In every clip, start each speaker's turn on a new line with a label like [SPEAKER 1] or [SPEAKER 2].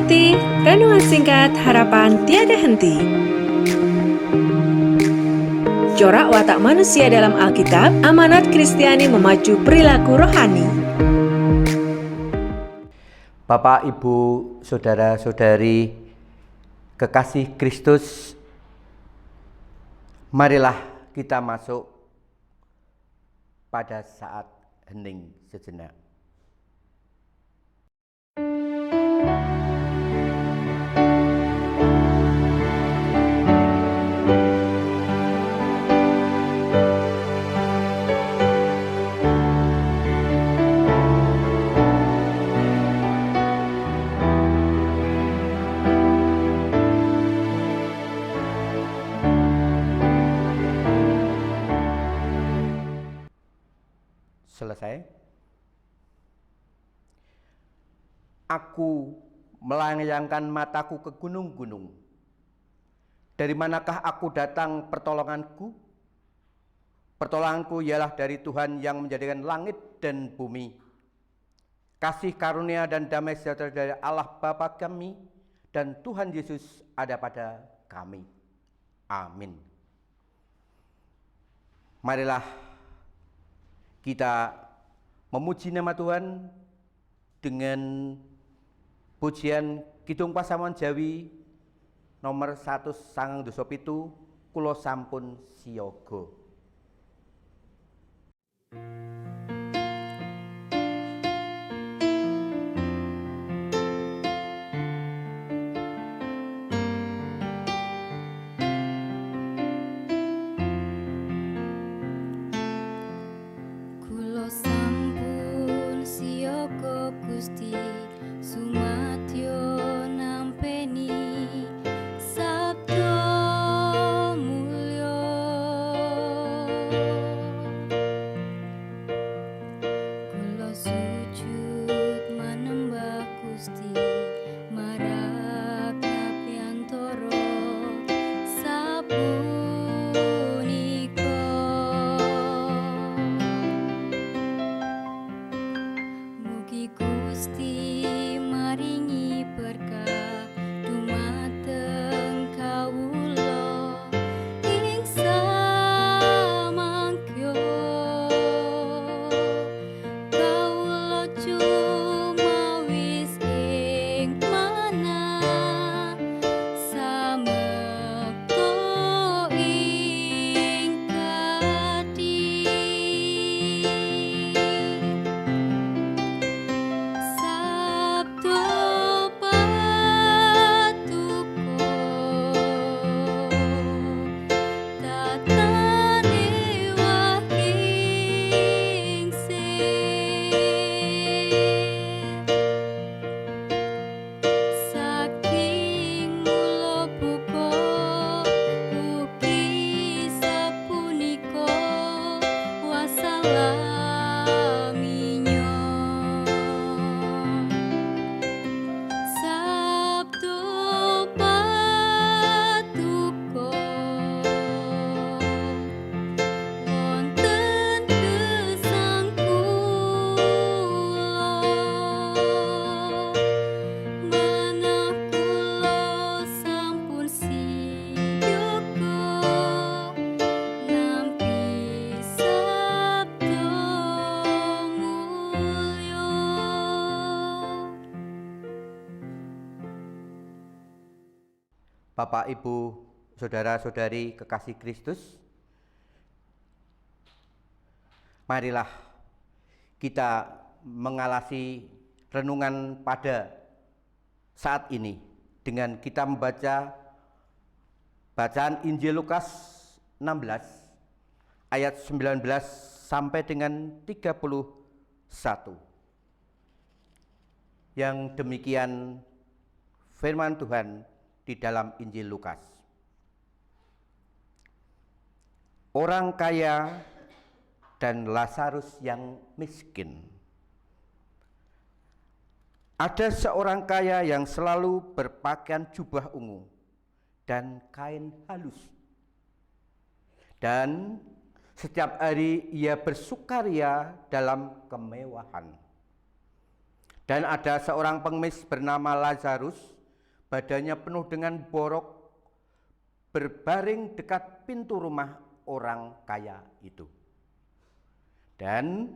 [SPEAKER 1] ikuti renungan singkat harapan tiada henti. Corak watak manusia dalam Alkitab, amanat Kristiani memacu perilaku rohani.
[SPEAKER 2] Bapak, Ibu, Saudara-saudari, kekasih Kristus, marilah kita masuk pada saat hening sejenak. Selesai. Aku melayangkan mataku ke gunung-gunung. Dari manakah aku datang pertolonganku? Pertolonganku ialah dari Tuhan yang menjadikan langit dan bumi. Kasih karunia dan damai sejahtera dari Allah Bapa kami dan Tuhan Yesus ada pada kami. Amin. Marilah kita memuji nama Tuhan dengan pujian Kidung Pasamuan Jawi nomor 127 Kulo sampun siyaga.
[SPEAKER 3] Gusti sumadyo nampeni sabda mulya kula sujud manembah Gusti marak kapiyantara sapunika mugi Gusti maringi berkah dumateng kawula ing samangkya kawula cumawis ing manah samekta ing kadhi
[SPEAKER 2] Bapak, Ibu, Saudara-saudari kekasih Kristus, marilah kita mengalasi renungan pada saat ini dengan kita membaca bacaan Injil Lukas 16 ayat 19 sampai dengan 31. Yang demikian firman Tuhan di dalam Injil Lukas. Orang kaya dan Lazarus yang miskin. Ada seorang kaya yang selalu berpakaian jubah ungu dan kain halus. Dan setiap hari ia bersukaria dalam kemewahan. Dan ada seorang pengemis bernama Lazarus badannya penuh dengan borok, berbaring dekat pintu rumah orang kaya itu, dan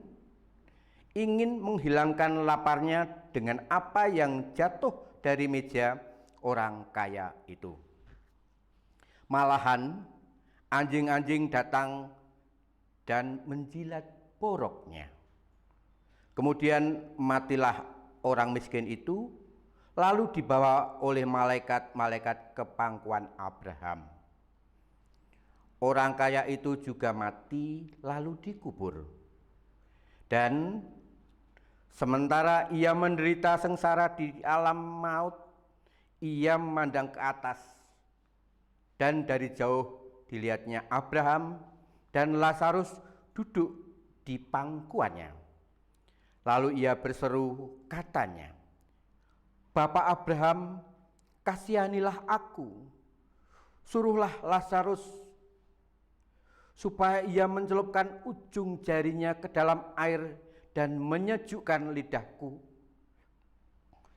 [SPEAKER 2] ingin menghilangkan laparnya dengan apa yang jatuh dari meja orang kaya itu. Malahan anjing-anjing datang dan menjilat boroknya. Kemudian matilah orang miskin itu, lalu dibawa oleh malaikat-malaikat ke pangkuan Abraham. Orang kaya itu juga mati lalu dikubur. Dan sementara ia menderita sengsara di alam maut, ia memandang ke atas, dan dari jauh dilihatnya Abraham dan Lazarus duduk di pangkuannya. Lalu ia berseru, katanya, "Bapak Abraham, kasihanilah aku, suruhlah Lazarus supaya ia mencelupkan ujung jarinya ke dalam air dan menyejukkan lidahku,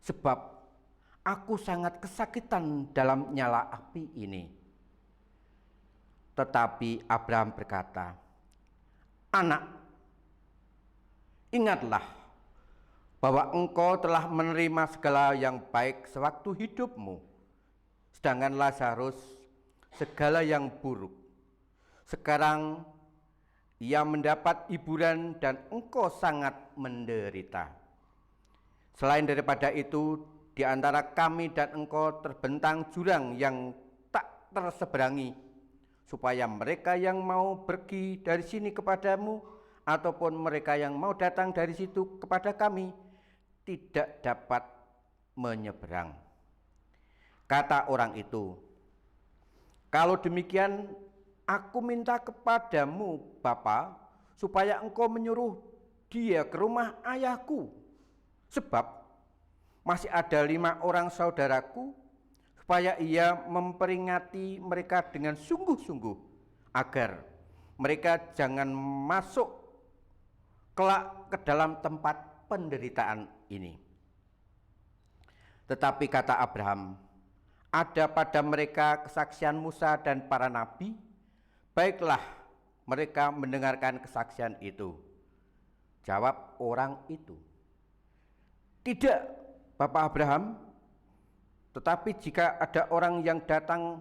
[SPEAKER 2] sebab aku sangat kesakitan dalam nyala api ini." Tetapi Abraham berkata, "Anak, ingatlah bahwa engkau telah menerima segala yang baik sewaktu hidupmu, sedangkan Lazarus segala yang buruk. Sekarang ia mendapat hiburan dan engkau sangat menderita. Selain daripada itu, di antara kami dan engkau terbentang jurang yang tak terseberangi, supaya mereka yang mau pergi dari sini kepadamu ataupun mereka yang mau datang dari situ kepada kami tidak dapat menyeberang." Kata orang itu, "Kalau demikian, aku minta kepadamu, Bapa, supaya engkau menyuruh dia ke rumah ayahku, sebab masih ada 5 orang saudaraku, supaya ia memperingati mereka dengan sungguh-sungguh, agar mereka jangan masuk kelak ke dalam tempat penderitaan ini." Tetapi kata Abraham, "Ada pada mereka kesaksian Musa dan para nabi, baiklah mereka mendengarkan kesaksian itu." Jawab orang itu, "Tidak, Bapak Abraham, tetapi jika ada orang yang datang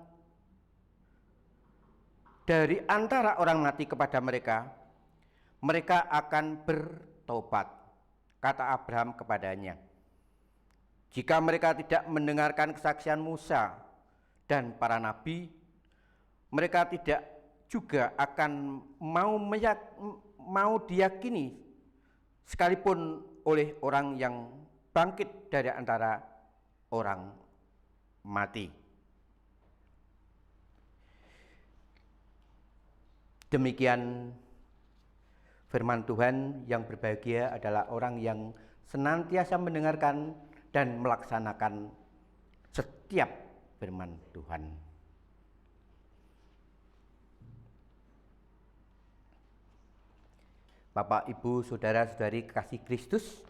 [SPEAKER 2] dari antara orang mati kepada mereka, mereka akan bertobat." Kata Abraham kepadanya, "Jika mereka tidak mendengarkan kesaksian Musa dan para nabi, mereka tidak juga akan mau diyakini sekalipun oleh orang yang bangkit dari antara orang mati." Demikian firman Tuhan. Yang berbahagia adalah orang yang senantiasa mendengarkan dan melaksanakan setiap firman Tuhan. Bapak, Ibu, saudara-saudari kekasih Kristus,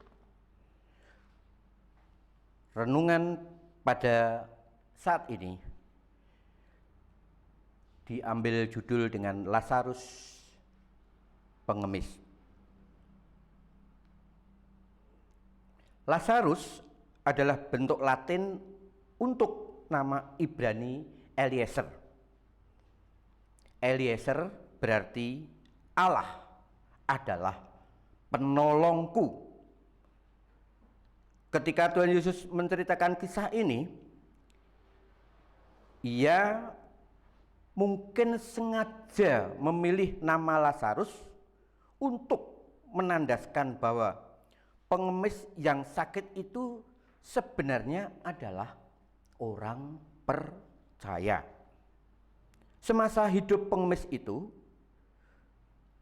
[SPEAKER 2] renungan pada saat ini diambil judul dengan Lazarus pengemis. Lazarus adalah bentuk Latin untuk nama Ibrani Eliezer. Eliezer berarti Allah adalah penolongku. Ketika Tuhan Yesus menceritakan kisah ini, ia mungkin sengaja memilih nama Lazarus untuk menandaskan bahwa pengemis yang sakit itu sebenarnya adalah orang percaya. Semasa hidup pengemis itu,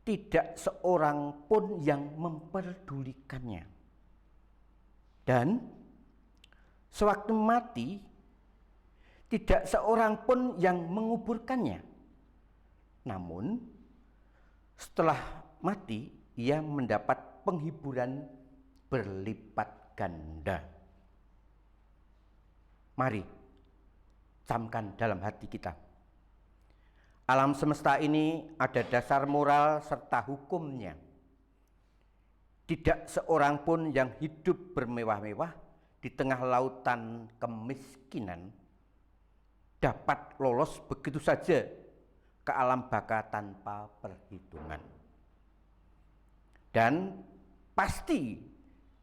[SPEAKER 2] tidak seorang pun yang memperdulikannya. Dan sewaktu mati, tidak seorang pun yang menguburkannya. Namun setelah mati, ia mendapat penghiburan berlipat ganda. Mari camkan dalam hati kita. Alam semesta ini ada dasar moral serta hukumnya. Tidak seorang pun yang hidup bermewah-mewah di tengah lautan kemiskinan dapat lolos begitu saja ke alam baka tanpa perhitungan. Dan pasti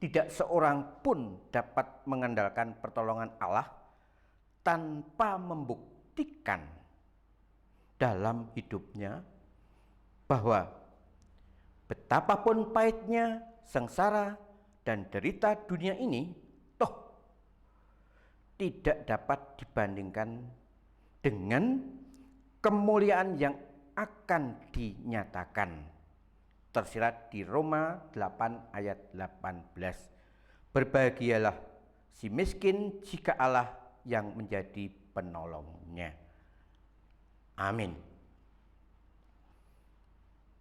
[SPEAKER 2] tidak seorang pun dapat mengandalkan pertolongan Allah tanpa membuktikan dalam hidupnya bahwa betapapun pahitnya sengsara dan derita dunia ini toh tidak dapat dibandingkan dengan kemuliaan yang akan dinyatakan tersirat di Roma 8 ayat 18. Berbahagialah si miskin jika Allah yang menjadi penolongnya. Amin.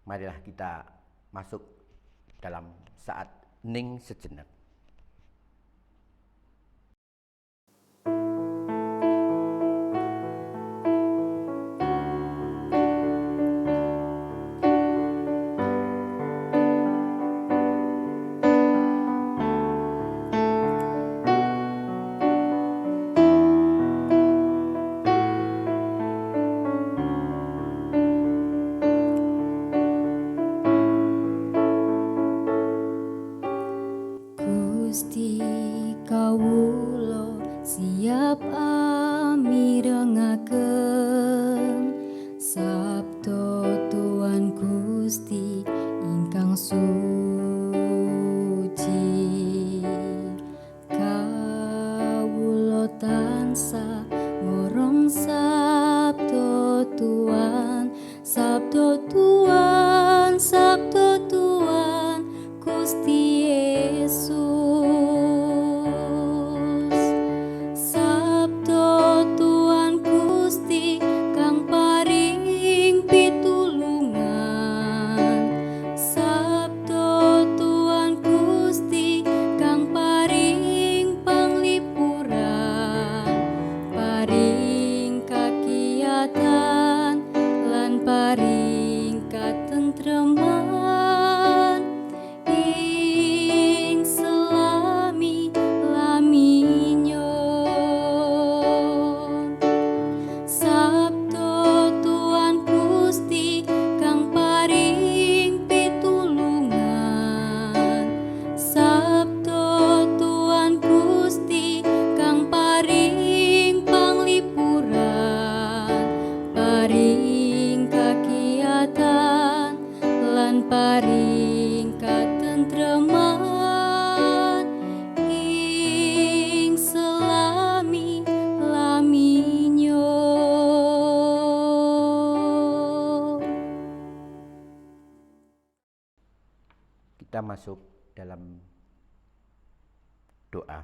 [SPEAKER 2] Marilah kita masuk dalam saat hening sejenak.
[SPEAKER 3] Gusti kawula siap mirengaken sabda Tuhan Gusti ingkang suci. Kawula tansah ngorong sabda Tuhan, sabda Tuhan, sabda Tuhan Gusti Yesus. Sabda Tuhan Gusti kang paring pitulungan. Sabda Tuhan Gusti kang paring panglipuran, paring kakiyatan lan paring katentreman ing selami laminyon. Sabda Tuhan Gusti kang paring pitulungan. Sabda Tuhan Gusti kang paring panglipuran, paring kakiyatan lan paring katentreman ing selami laminyo.
[SPEAKER 2] Kita masuk dalam doa.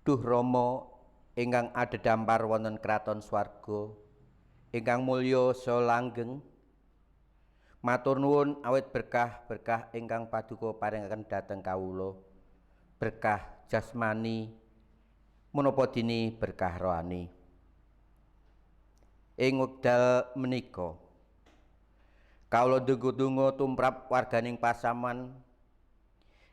[SPEAKER 2] Duh Rama ingkang adhedhampar wonten kraton swarga, ingkang mulya saha langgeng, matur nuwun awit berkah-berkah ingkang paduka paringaken dhateng kawula, berkah jasmani menapa dini berkah rohani. Ing wekdal menika kawula ndonga tumrap warganing pasaman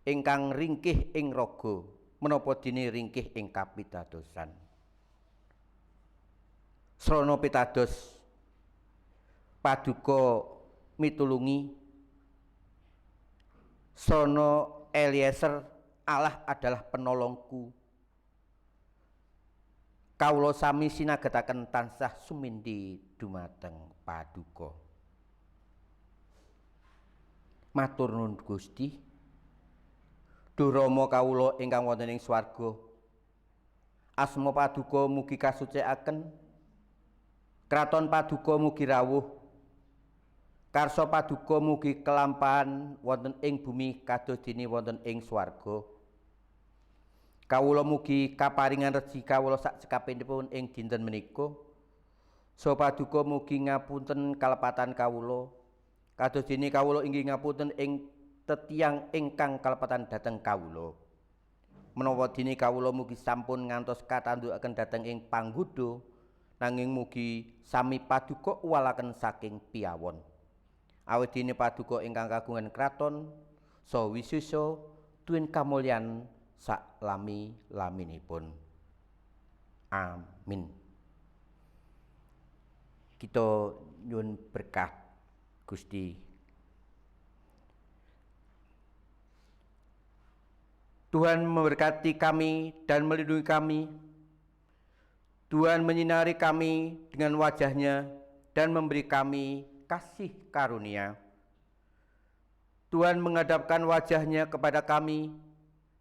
[SPEAKER 2] ingkang ringkih ing raga menapa dene ringkih ing kapitadosan. Srana pitados paduka mitulungi, srana Eliezer Allah adalah penolongku. Kawula sami sinagetaken tansah sumindhi dumateng paduka. Matur nuwun Gusti. Duh Rama kawula ingkang wonten ing swarga, asma paduka mugi kasucikaken, kraton paduka mugi rawuh, karsa paduka mugi kelampahan wonten ing bumi kados dene wonten ing swarga. Kawula mugi kaparingan regi kawula sak cekapipun ing dinten menika, saha paduka mugi ngapunten kalepatan kawula, kados dene kawula inggih ngapunten ing tetiang ingkang kalepatan dhateng kawula. menawa dene kawula mugi sampun ngantos katandukaken dhateng ing panggoda, nanging mugi sami paduka uwalaken saking piyawon. Awit dene paduka ingkang kagungan kraton saha wisesa tuwin kamulyan sak lami-laminipun. Amin. Kita nyuwun berkah Gusti. Tuhan memberkati kami dan melindungi kami. Tuhan menyinari kami dengan wajah-Nya dan memberi kami kasih karunia. Tuhan menghadapkan wajah-Nya kepada kami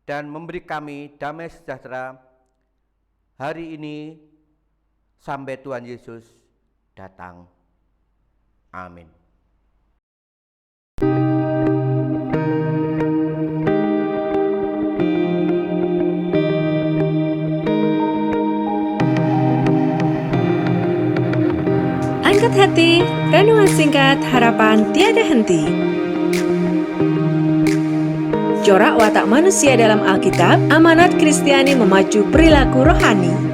[SPEAKER 2] dan memberi kami damai sejahtera hari ini sampai Tuhan Yesus datang. Amin.
[SPEAKER 1] Angkat hati, renungan singkat harapan tiada henti. Corak watak manusia dalam Alkitab, amanat Kristiani memacu perilaku rohani.